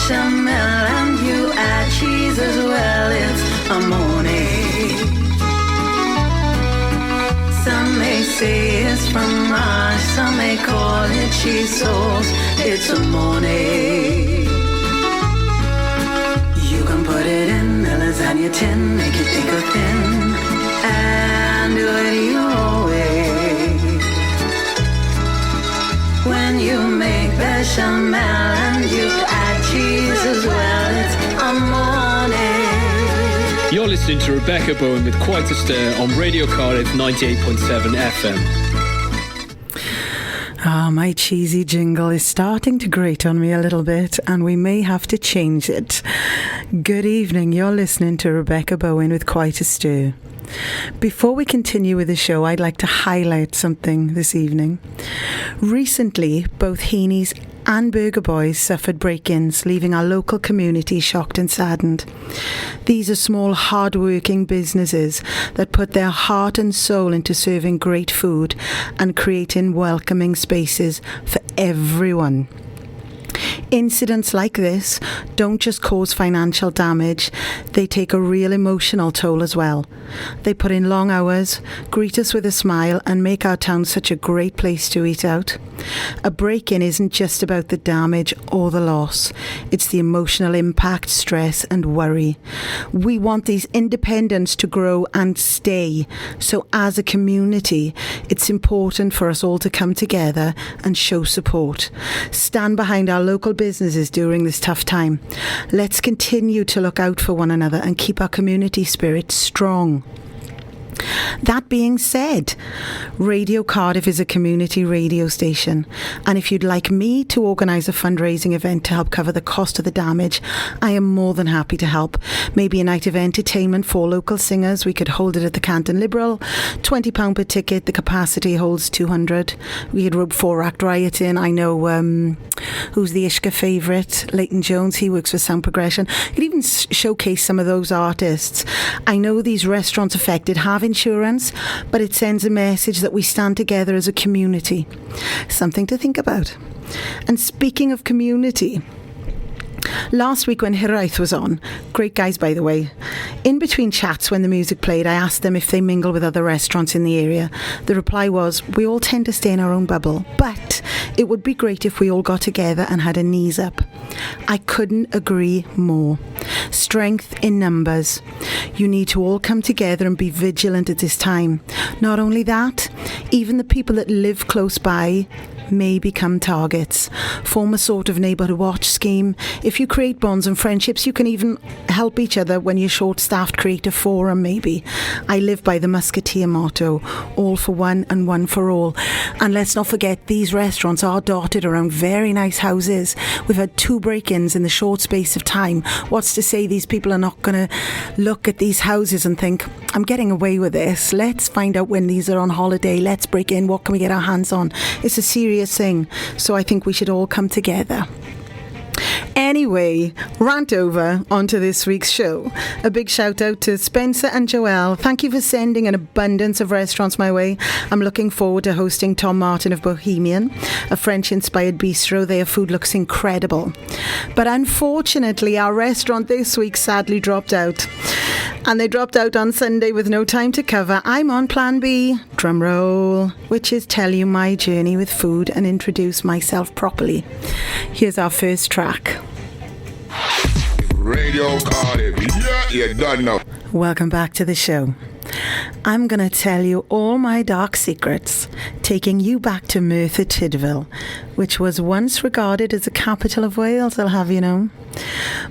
bechamel and you add cheese as well, it's amore. Some may say it's from Mars, some may call it cheese sauce, it's amore. You can put it in the lasagna tin, make it thick or thin, and do it your way. When you make bechamel and you add cheese as well, it's amore. You're listening to Rebecca Bowen with Quite a Stir on Radio Cardiff 98.7 FM. Ah, my cheesy jingle is starting to grate on me a little bit, and we may have to change it. Good evening, you're listening to Rebecca Bowen with Quite a Stir. Before we continue with the show, I'd like to highlight something this evening. Recently, both Heaney's and Burger Boys suffered break-ins, leaving our local community shocked and saddened. These are small, hard-working businesses that put their heart and soul into serving great food and creating welcoming spaces for everyone. Incidents like this don't just cause financial damage, they take a real emotional toll as well. They put in long hours, greet us with a smile, and make our town such a great place to eat out. A break-in isn't just about the damage or the loss. It's the emotional impact, stress and worry. We want these independents to grow and stay. So as a community, it's important for us all to come together and show support. Stand behind our local businesses during this tough time. Let's continue to look out for one another and keep our community spirit strong. That being said, Radio Cardiff is a community radio station, and if you'd like me to organise a fundraising event to help cover the cost of the damage, I am more than happy to help. Maybe a night of entertainment for local singers. We could hold it at the Canton Liberal, £20 per ticket. The capacity holds 200. We could rope 4-act riot in. I know who's the Ishka favourite, Leighton Jones. He works for Sound Progression. You could even showcase some of those artists. I know these restaurants affected have insurance, but it sends a message that we stand together as a community. Something to think about. And speaking of community, last week when Hiraeth was on, great guys by the way, in between chats when the music played, I asked them if they mingle with other restaurants in the area. The reply was, we all tend to stay in our own bubble, but it would be great if we all got together and had a knees up. I couldn't agree more. Strength in numbers. You need to all come together and be vigilant at this time. Not only that, even the people that live close by may become targets. Form a sort of neighbourhood watch scheme. If you create bonds and friendships, you can even help each other when you're short-staffed. Create a forum maybe. I live by the Musketeer motto, all for one and one for all. And let's not forget, these restaurants are dotted around very nice houses. We've had 2 break-ins in the short space of time. What's to say these people are not going to look at these houses and think, I'm getting away with this. Let's find out when these are on holiday. Let's break in. What can we get our hands on? It's a serious thing. So I think we should all come together. Anyway, rant over onto this week's show. A big shout out to Spencer and Joelle. Thank you for sending an abundance of restaurants my way. I'm looking forward to hosting Tom Martin of Bohemian, a French-inspired bistro. Their food looks incredible. But unfortunately, our restaurant this week sadly dropped out. And they dropped out on Sunday with no time to cover. I'm on plan B, drum roll, which is tell you my journey with food and introduce myself properly. Here's our first track. Radio Cardiff, yeah, you're done now. Welcome back to the show. I'm going to tell you all my dark secrets, taking you back to Merthyr Tydfil, which was once regarded as the capital of Wales, I'll have you know.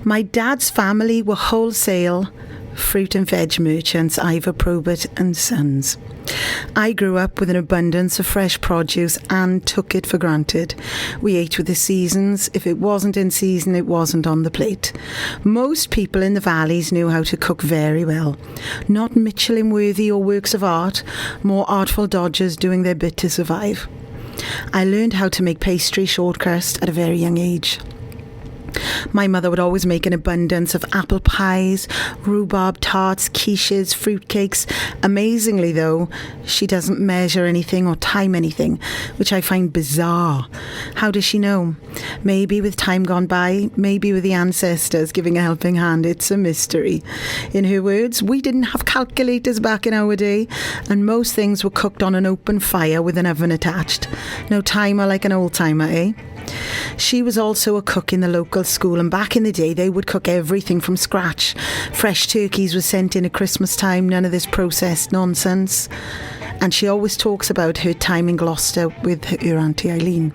My dad's family were wholesale fruit and veg merchants, Ivor Probert and Sons. I grew up with an abundance of fresh produce and took it for granted. We ate with the seasons. If it wasn't in season, it wasn't on the plate. Most people in the valleys knew how to cook very well. Not Michelin-worthy or works of art, more artful dodgers doing their bit to survive. I learned how to make pastry short crust at a very young age. My mother would always make an abundance of apple pies, rhubarb tarts, quiches, fruitcakes. Amazingly, though, she doesn't measure anything or time anything, which I find bizarre. How does she know? Maybe with time gone by, maybe with the ancestors giving a helping hand. It's a mystery. In her words, we didn't have calculators back in our day, and most things were cooked on an open fire with an oven attached. No timer like an old-timer, eh? She was also a cook in the local school, and back in the day they would cook everything from scratch. Fresh turkeys were sent in at Christmas time, none of this processed nonsense. And she always talks about her time in Gloucester with her Auntie Eileen.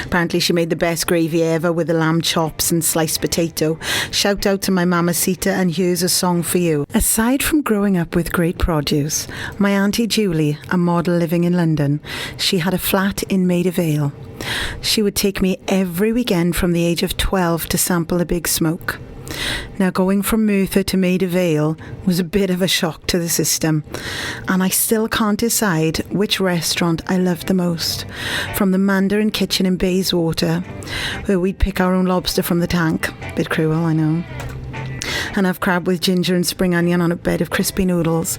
Apparently she made the best gravy ever with the lamb chops and sliced potato. Shout out to my Mama Sita, and here's a song for you. Aside from growing up with great produce, my Auntie Julie, a model living in London, she had a flat in Maida Vale. She would take me every weekend from the age of 12 to sample the big smoke. Now, going from Merthyr to Maida Vale was a bit of a shock to the system, and I still can't decide which restaurant I loved the most. From the Mandarin Kitchen in Bayswater, where we'd pick our own lobster from the tank. Bit cruel, I know. And have crab with ginger and spring onion on a bed of crispy noodles,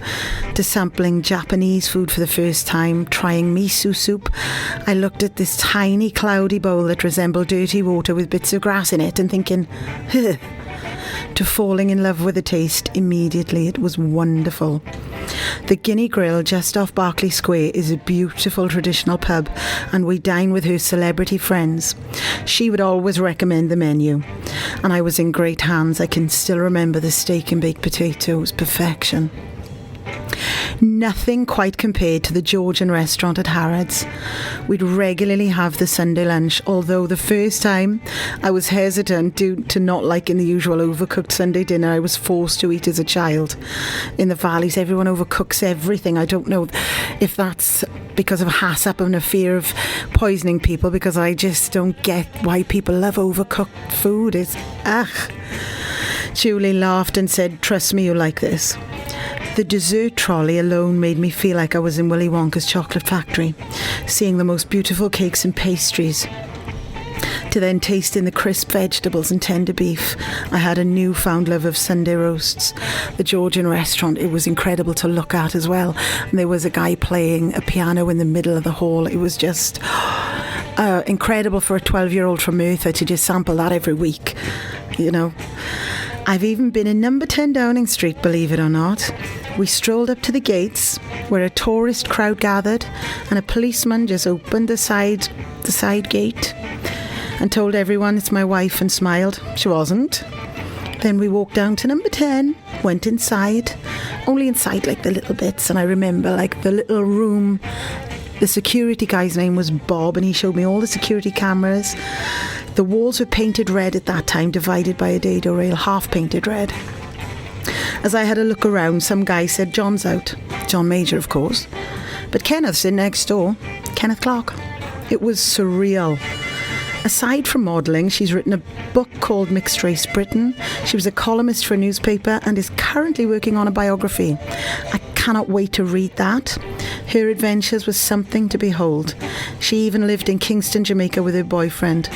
to sampling Japanese food for the first time, trying miso soup. I looked at this tiny cloudy bowl that resembled dirty water with bits of grass in it and thinking, huh, to falling in love with the taste immediately. It was wonderful. The Guinea Grill just off Berkeley Square is a beautiful traditional pub, and we dine with her celebrity friends. She would always recommend the menu, and I was in great hands. I can still remember the steak and baked potatoes. Perfection. Nothing quite compared to the Georgian restaurant at Harrods. We'd regularly have the Sunday lunch, although the first time I was hesitant due to not liking the usual overcooked Sunday dinner I was forced to eat as a child. In the valleys, everyone overcooks everything. I don't know if that's because of a HACCP and a fear of poisoning people, because I just don't get why people love overcooked food. It's, Julie laughed and said, "Trust me, you like this." The dessert trolley alone made me feel like I was in Willy Wonka's chocolate factory, seeing the most beautiful cakes and pastries. To then tasting the crisp vegetables and tender beef, I had a newfound love of Sunday roasts. The Georgian restaurant, it was incredible to look at as well. And there was a guy playing a piano in the middle of the hall. It was just incredible for a 12-year-old from Merthyr to just sample that every week, you know. I've even been in number 10 Downing Street, believe it or not. We strolled up to the gates, where a tourist crowd gathered, and a policeman just opened the side gate and told everyone it's my wife and smiled. She wasn't. Then we walked down to number 10, went inside, only inside like the little bits, and I remember like the little room. The security guy's name was Bob, and he showed me all the security cameras. The walls were painted red at that time, divided by a dado rail, half painted red. As I had a look around, some guy said, "John's out." John Major, of course. But Kenneth's in next door. Kenneth Clark. It was surreal. Aside from modelling, she's written a book called Mixed Race Britain. She was a columnist for a newspaper and is currently working on a biography. I cannot wait to read that. Her adventures was something to behold. She even lived in Kingston, Jamaica with her boyfriend.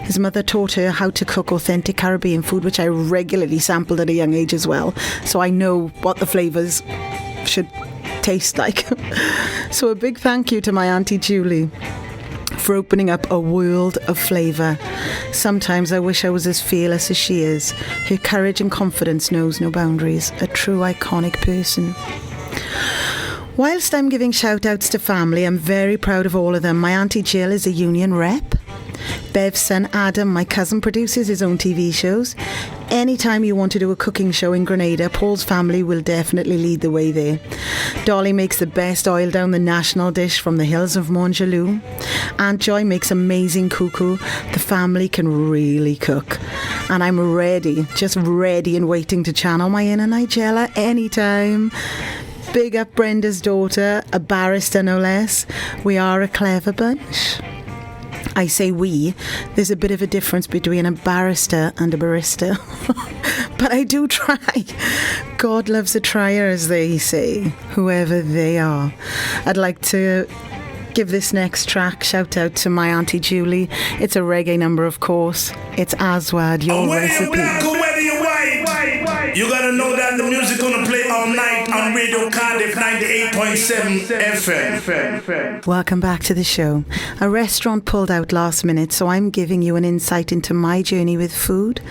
His mother taught her how to cook authentic Caribbean food, which I regularly sampled at a young age as well. So I know what the flavours should taste like. So a big thank you to my Auntie Julie for opening up a world of flavour. Sometimes I wish I was as fearless as she is. Her courage and confidence knows no boundaries. A true iconic person. Whilst I'm giving shout-outs to family, I'm very proud of all of them. My Auntie Jill is a union rep. Bev's son Adam, my cousin, produces his own TV shows. Anytime you want to do a cooking show in Grenada, Paul's family will definitely lead the way there. Dolly makes the best oil down the national dish from the hills of Montjaloux. Aunt Joy makes amazing cuckoo. The family can really cook. And I'm ready, just ready and waiting to channel my inner Nigella anytime. Big up Brenda's daughter, a barrister no less. We are a clever bunch. I say we. There's a bit of a difference between a barrister and a barista. But I do try. God loves a trier, as they say, whoever they are. I'd like to give this next track shout out to my Auntie Julie. It's a reggae number, of course. It's Aswad, Your Recipe. Whether you're white, you gotta know that the music gonna play all night on Radio Cardiff 98.7 FM. Welcome back to the show. A restaurant pulled out last minute, so I'm giving you an insight into my journey with food.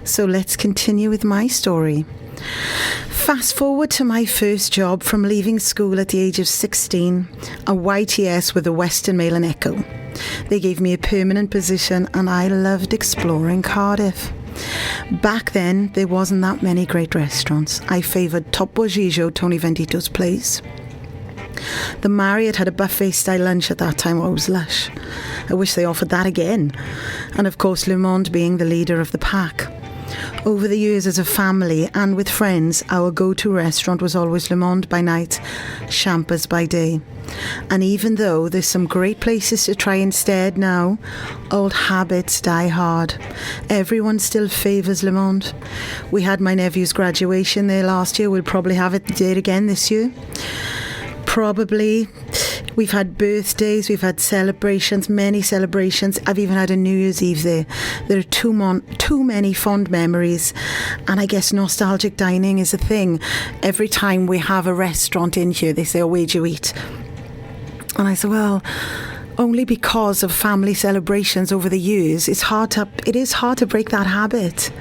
So let's continue with my story. Fast forward to my first job from leaving school at the age of 16, a YTS with the Western Mail and Echo. They gave me a permanent position and I loved exploring Cardiff. Back then, there wasn't that many great restaurants. I favoured Top Bourgijo, Tony Vendito's place. The Marriott had a buffet-style lunch at that time. Oh, it was lush. I wish they offered that again. And of course, Le Monde being the leader of the pack. Over the years as a family and with friends, our go-to restaurant was always Le Monde by night, Champers by day. And even though there's some great places to try instead now, old habits die hard. Everyone still favours Le Monde. We had my nephew's graduation there last year. We'll probably have it there again this year. Probably. We've had birthdays, we've had celebrations, many celebrations. I've even had a New Year's Eve there. There are too many fond memories, and I guess nostalgic dining is a thing. Every time we have a restaurant in here, they say, "Oh, where'd you eat?" And I say, well, only because of family celebrations over the years, it is hard to break that habit.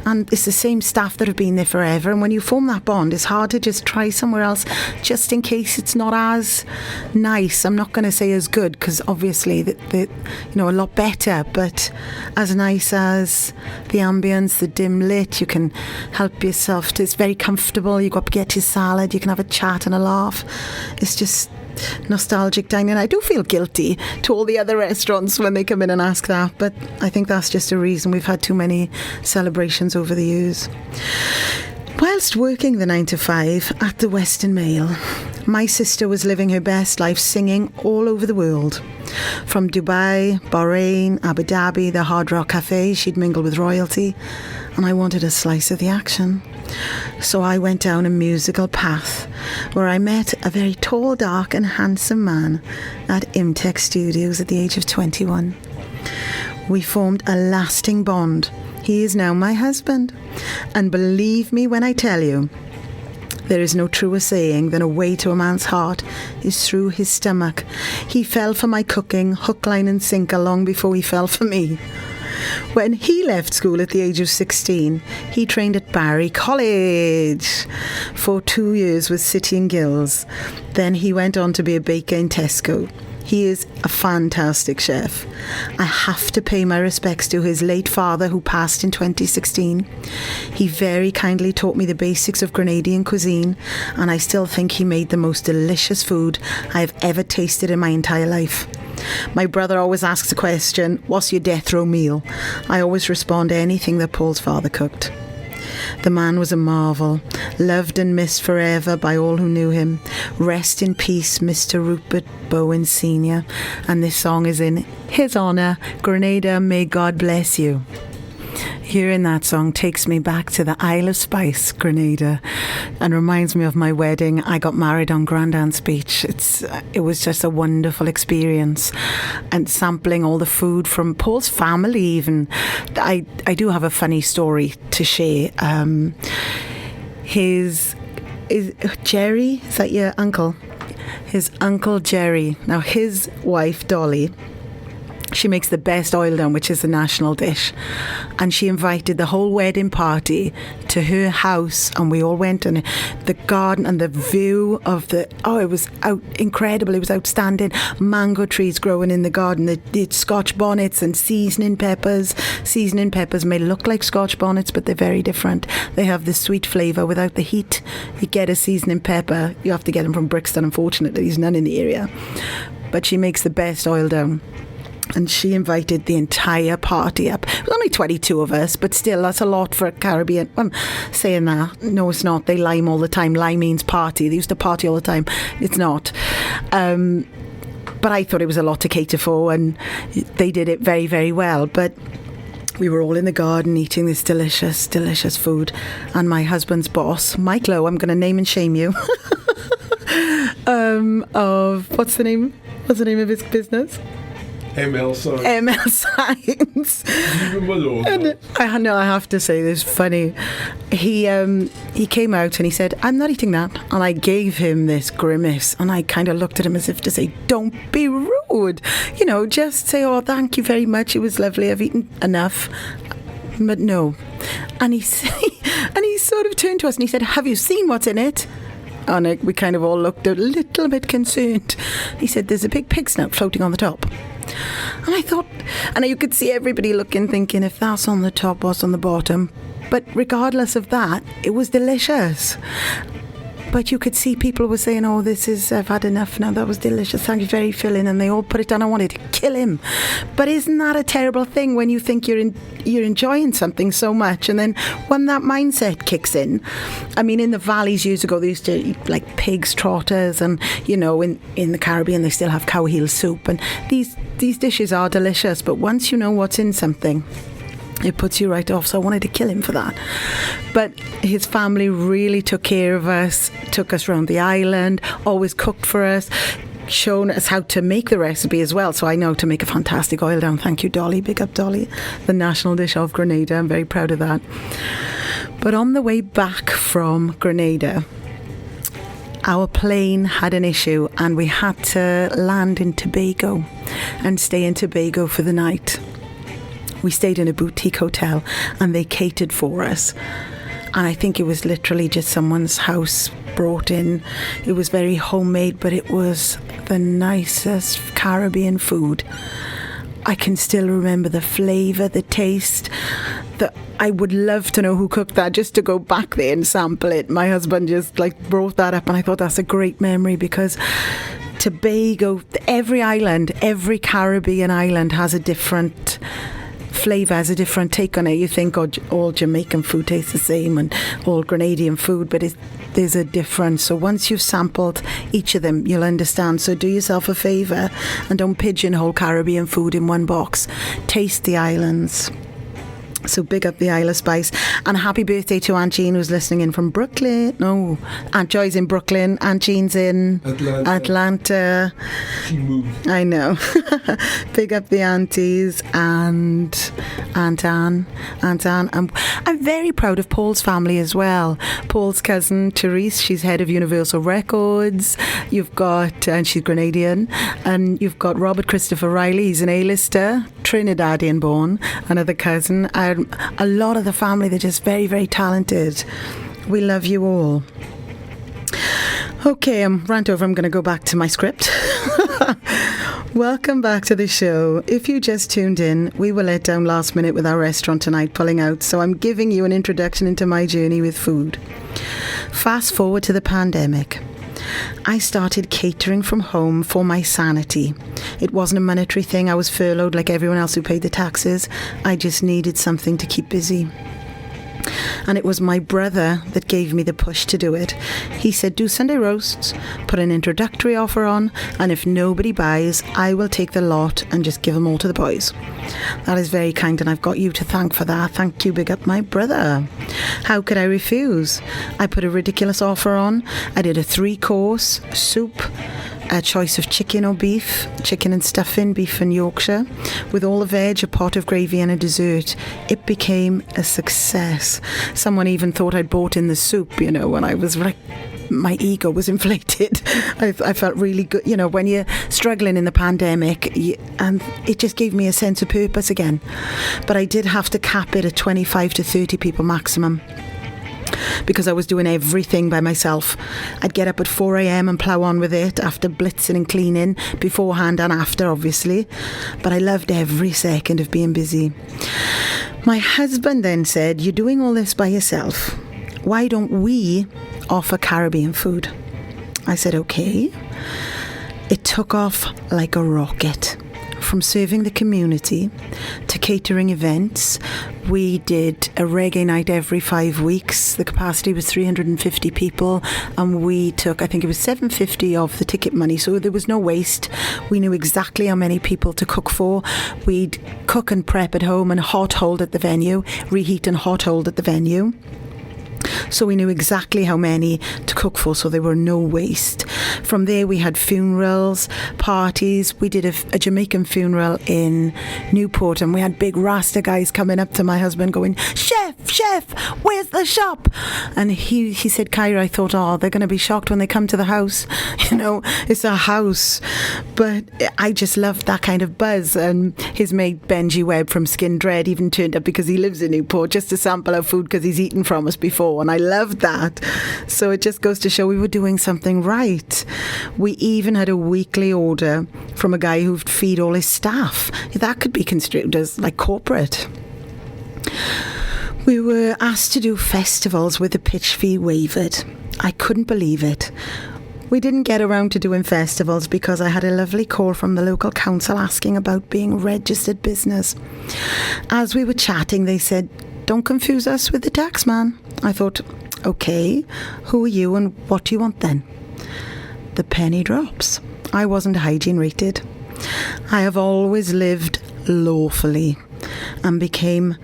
And it's the same staff that have been there forever. And when you form that bond, it's hard to just try somewhere else, just in case it's not as nice. I'm not going to say as good, because obviously, a lot better. But as nice as the ambience, the dim lit, you can help yourself. It's very comfortable. You got to get your salad. You can have a chat and a laugh. It's just nostalgic dining. I do feel guilty to all the other restaurants when they come in and ask that, but I think that's just a reason we've had too many celebrations over the years. Whilst working the 9 to 5 at the Western Mail, my sister was living her best life singing all over the world. From Dubai, Bahrain, Abu Dhabi, the Hard Rock Cafe, she'd mingle with royalty, and I wanted a slice of the action. So I went down a musical path where I met a very tall, dark and handsome man at Imtech Studios at the age of 21. We formed a lasting bond. He is now my husband. And believe me when I tell you, there is no truer saying than a way to a man's heart is through his stomach. He fell for my cooking, hook, line and sinker long before he fell for me. When he left school at the age of 16, he trained at Barry College for 2 years with City and Guilds. Then he went on to be a baker in Tesco. He is a fantastic chef. I have to pay my respects to his late father, who passed in 2016. He very kindly taught me the basics of Grenadian cuisine, and I still think he made the most delicious food I have ever tasted in my entire life. My brother always asks the question, "What's your death row meal?" I always respond, anything that Paul's father cooked. The man was a marvel, loved and missed forever by all who knew him. Rest in peace, Mr. Rupert Bowen Sr. And this song is in his honour. Grenada, may God bless you. Hearing that song takes me back to the Isle of Spice, Grenada, and reminds me of my wedding. I got married on Grand Anse Beach. It was just a wonderful experience, and sampling all the food from Paul's family even. I do have a funny story to share. Is Jerry, is that your uncle? His uncle Jerry. Now his wife Dolly, she makes the best oil-down, which is the national dish. And she invited the whole wedding party to her house, and we all went, and the garden and the view of it was incredible. It was outstanding. Mango trees growing in the garden, the Scotch bonnets and seasoning peppers. Seasoning peppers may look like Scotch bonnets, but they're very different. They have the sweet flavour without the heat. You get a seasoning pepper, you have to get them from Brixton. Unfortunately, there's none in the area. But she makes the best oil-down. And she invited the entire party up. It was only 22 of us, but still, that's a lot for a Caribbean. I'm saying that. No, it's not. They lime all the time. Lime means party. They used to party all the time. It's not. But I thought it was a lot to cater for, and they did it very, very well. But we were all in the garden eating this delicious, delicious food. And my husband's boss, Mike Lowe, I'm going to name and shame you, what's the name? What's the name of his business? ML Science. ML Science. And I know, I have to say this, funny. He came out and he said, "I'm not eating that." And I gave him this grimace and I kind of looked at him as if to say, "Don't be rude. You know, just say, 'Oh, thank you very much. It was lovely. I've eaten enough.'" But no. And he sort of turned to us and he said, "Have you seen what's in it?" And we kind of all looked a little bit concerned. He said, "There's a big pig snout floating on the top." And I thought, and you could see everybody looking, thinking, if that's on the top, what's on the bottom? But regardless of that, it was delicious. But you could see people were saying, "Oh, I've had enough now. That was delicious. Thank you, very filling." And they all put it down. I wanted to kill him. But isn't that a terrible thing when you think you're enjoying something so much, and then when that mindset kicks in? I mean, in the valleys years ago, they used to eat like pigs, trotters, and in the Caribbean they still have cow heel soup, and these dishes are delicious. But once you know what's in something, it puts you right off. So I wanted to kill him for that. But his family really took care of us, took us around the island, always cooked for us, shown us how to make the recipe as well. So I know to make a fantastic oil down. Thank you, Dolly. Big up, Dolly. The national dish of Grenada. I'm very proud of that. But on the way back from Grenada, our plane had an issue and we had to land in Tobago and stay in Tobago for the night. We stayed in a boutique hotel and they catered for us. And I think it was literally just someone's house brought in. It was very homemade, but it was the nicest Caribbean food. I can still remember the flavour, the taste. I would love to know who cooked that, just to go back there and sample it. My husband just brought that up and I thought that's a great memory, because Tobago, every island, every Caribbean island has a different flavour, has a different take on it. You think all Jamaican food tastes the same and all Grenadian food, but there's a difference. So once you've sampled each of them, you'll understand. So do yourself a favour and don't pigeonhole Caribbean food in one box. Taste the islands. So big up the Isle of Spice. And happy birthday to Aunt Jean, who's listening in from Brooklyn. No, Aunt Joy's in Brooklyn. Aunt Jean's in Atlanta. She moved. I know. Big up the aunties and Aunt Anne. I'm very proud of Paul's family as well. Paul's cousin, Therese, she's head of Universal Records. You've got, and she's Grenadian. And you've got Robert Christopher Riley, he's an A-lister, Trinidadian born, another cousin. A lot of the family, they're just very, very talented. We love you all. Okay, rant over. I'm going to go back to my script. Welcome back to the show. If you just tuned in, we were let down last minute with our restaurant tonight pulling out, so I'm giving you an introduction into my journey with food. Fast forward to the pandemic. I started catering from home for my sanity. It wasn't a monetary thing. I was furloughed like everyone else who paid the taxes. I just needed something to keep busy. And it was my brother that gave me the push to do it. He said, do Sunday roasts, put an introductory offer on, and if nobody buys, I will take the lot and just give them all to the boys. That is very kind, and I've got you to thank for that. Thank you, big up my brother. How could I refuse? I put a ridiculous offer on. I did a 3-course soup, a choice of chicken or beef, chicken and stuffing, beef and Yorkshire, with all the veg, a pot of gravy and a dessert. It became a success. Someone even thought I'd bought in the soup, when I was like, my ego was inflated. I felt really good, when you're struggling in the pandemic, and it just gave me a sense of purpose again. But I did have to cap it at 25 to 30 people maximum, because I was doing everything by myself. I'd get up at 4 a.m. and plough on with it after blitzing and cleaning, beforehand and after, obviously. But I loved every second of being busy. My husband then said, you're doing all this by yourself. Why don't we offer Caribbean food? I said, okay. It took off like a rocket. From serving the community to catering events. We did a reggae night every 5 weeks. The capacity was 350 people, and we took, I think it was $750 of the ticket money, so there was no waste. We knew exactly how many people to cook for. We'd cook and prep at home and hot hold at the venue, reheat and hot hold at the venue. So we knew exactly how many to cook for, so there were no waste. From there we had funerals, parties. We did a Jamaican funeral in Newport, and we had big Rasta guys coming up to my husband going, Chef, where's the shop? And he said, Kyra, I thought, they're going to be shocked when they come to the house. It's a house. But I just loved that kind of buzz. And his mate Benji Webb from Skin Dread even turned up because he lives in Newport just to sample our food because he's eaten from us before, and I loved that. So it just goes to show we were doing something right. We even had a weekly order from a guy who'd feed all his staff. That could be construed as like corporate. We were asked to do festivals with the pitch fee waived. I couldn't believe it. We didn't get around to doing festivals because I had a lovely call from the local council asking about being a registered business. As we were chatting, they said, don't confuse us with the tax man. I thought, okay, who are you and what do you want then? The penny drops. I wasn't hygiene rated. I have always lived lawfully and became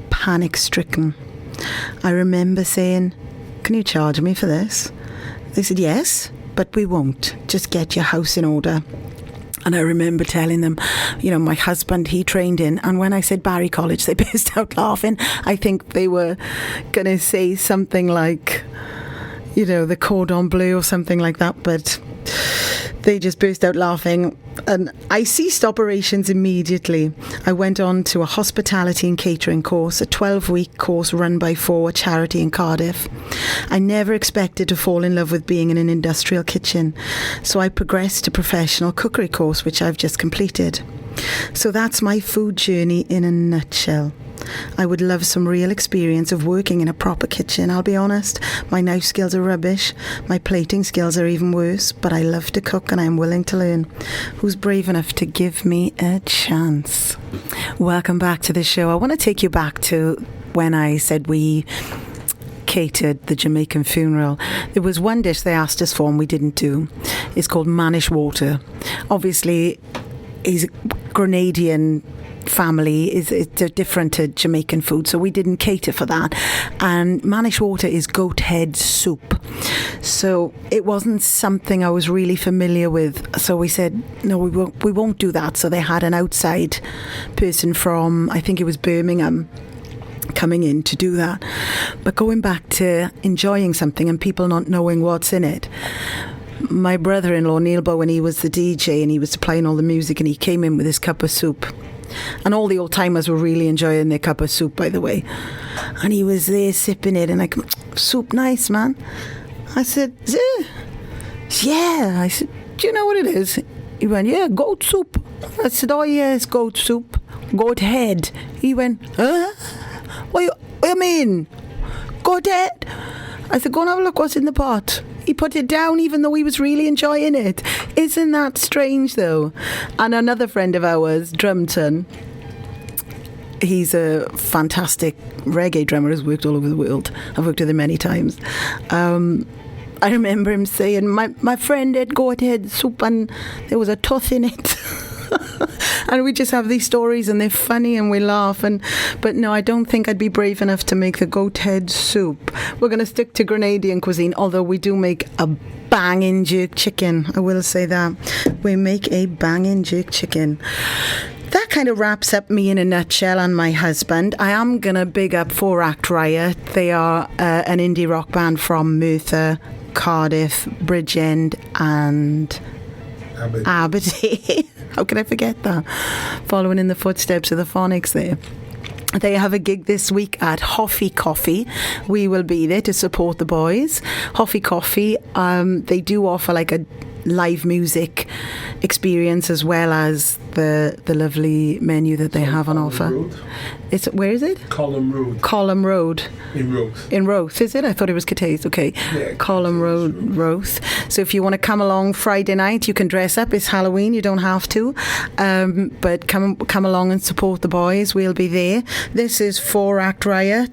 panic-stricken. I remember saying, can you charge me for this? They said, yes, but we won't. Just get your house in order. And I remember telling them, my husband, he trained in, and when I said Barry College, they burst out laughing. I think they were going to say something like, the cordon bleu or something like that, but they just burst out laughing. And I ceased operations immediately. I went on to a hospitality and catering course, a 12-week course run by For, a charity in Cardiff. I never expected to fall in love with being in an industrial kitchen, so I progressed to professional cookery course, which I've just completed. So that's my food journey in a nutshell. I would love some real experience of working in a proper kitchen, I'll be honest. My knife skills are rubbish. My plating skills are even worse, but I love to cook and I'm willing to learn. Who's brave enough to give me a chance? Welcome back to the show. I want to take you back to when I said we catered the Jamaican funeral. There was one dish they asked us for and we didn't do. It's called Manish water. Obviously, he's a Grenadian family, it's different to Jamaican food, so we didn't cater for that. And Manish water is goat head soup, so it wasn't something I was really familiar with, so we said no, we won't do that. So they had an outside person from, I think it was Birmingham, coming in to do that. But going back to enjoying something and people not knowing what's in it, my brother-in-law Neil Bowen, he was the DJ and he was supplying all the music, and he came in with his cup of soup. And all the old timers were really enjoying their cup of soup, by the way. And he was there sipping it, and like, soup nice, man. I said, yeah. I said, do you know what it is? He went, yeah, goat soup. I said, oh yeah, it's goat soup. Goat head. He went, huh? What you mean? Goat head? I said, go and have a look what's in the pot. He put it down even though he was really enjoying it. Isn't that strange though? And another friend of ours, Drumton, he's a fantastic reggae drummer, has worked all over the world. I've worked with him many times. I remember him saying, my friend had goat head soup and there was a tooth in it. And we just have these stories and they're funny and we laugh. But no, I don't think I'd be brave enough to make the goat head soup. We're going to stick to Grenadian cuisine, although we do make a banging jerk chicken. I will say that. We make a banging jerk chicken. That kind of wraps up me in a nutshell and my husband. I am going to big up 4 Act Riot. They are an indie rock band from Merthyr, Cardiff, Bridgend and Aberdeen. How can I forget that? Following in the footsteps of the Phonics there. They have a gig this week at Hoffy Coffee. We will be there to support the boys. Hoffy Coffee, they do offer like a live music experience as well as the lovely menu that they have on offer. Where is it? Column Road. Column Road. In Roath. In Roath, is it? I thought it was Cathays. Okay. Yeah, Column Road, Roath. So if you want to come along Friday night, you can dress up. It's Halloween. You don't have to. But come along and support the boys. We'll be there. This is 4 Act Riot.